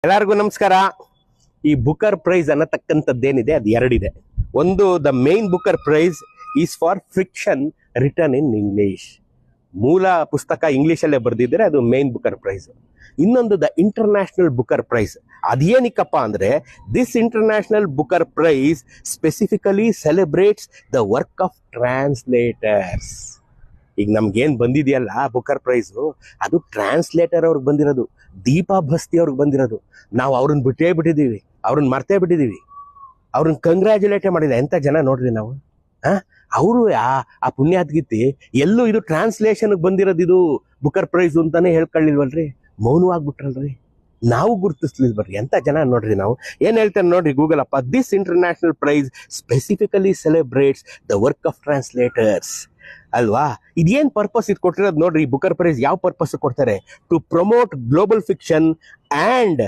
ಎಲ್ಲರಿಗೂ ನಮಸ್ಕಾರ. ಈ ಬುಕರ್ ಪ್ರೈಸ್ ಅನ್ನತಕ್ಕಂಥದ್ದೇನಿದೆ ಅದು ಎರಡಿದೆ. ಒಂದು, the Man Booker prize is for fiction written in English. ಮೂಲ ಪುಸ್ತಕ ಇಂಗ್ಲಿಷಲ್ಲೇ ಬರೆದಿದ್ರೆ ಅದು ಮೇನ್ ಬುಕರ್ ಪ್ರೈಸ್. ಇನ್ನೊಂದು, ದ ಇಂಟರ್ನ್ಯಾಷನಲ್ ಬುಕರ್ ಪ್ರೈಸ್. ಅದೇನಿಕಪ್ಪ ಅಂದ್ರೆ, this International Booker prize specifically celebrates the work of translators. ಈಗ ನಮ್ಗೇನ್ ಬಂದಿದೆಯಲ್ಲ ಬುಕರ್ ಪ್ರೈಸು, ಅದು ಟ್ರಾನ್ಸ್ಲೇಟರ್ ಅವ್ರಿಗೆ ಬಂದಿರೋದು, ದೀಪಾ ಭಸ್ತಿ ಅವ್ರಿಗೆ ಬಂದಿರೋದು. ನಾವು ಅವ್ರನ್ನ ಬಿಟ್ಟಿದ್ದೀವಿ, ಅವ್ರನ್ನ ಮರ್ತೇ ಬಿಟ್ಟಿದ್ದೀವಿ, ಅವ್ರನ್ನ ಕಂಗ್ರ್ಯಾಚುಲೇಟೇ ಮಾಡಿಲ್ಲ. ಎಂಥ ಜನ ನೋಡ್ರಿ ನಾವು. ಅವರು ಆ ಪುಣ್ಯಾತ್ಗೀತಿ ಎಲ್ಲೂ ಇದು ಟ್ರಾನ್ಸ್ಲೇಷನ್ಗೆ ಬಂದಿರೋದು, ಇದು ಬುಕರ್ ಪ್ರೈಸ್ ಅಂತಾನೆ ಹೇಳ್ಕೊಳ್ಳಿಲ್ವಲ್ರಿ, ಮೌನವಾಗ್ಬಿಟ್ರಲ್ರಿ. ನಾವು ಗುರುತಿಸ್ಲಿಲ್ವಲ್ರಿ. ಎಂಥ ಜನ ನೋಡ್ರಿ ನಾವು. ಏನ್ ಹೇಳ್ತಾರೆ ನೋಡ್ರಿ ಗೂಗಲ್ ಅಪ್ಪ, this International prize specifically celebrates the work of translators ಅಲ್ವಾ. ಇದೇನ್ ಪರ್ಪಸ್ ಇದು ಕೊಟ್ಟಿರೋದು ನೋಡ್ರಿ. ಬುಕರ್ ಪ್ರೈಸ್ ಯಾವ ಪರ್ಪಸ್ ಕೊಡ್ತಾರೆ? To promote global fiction and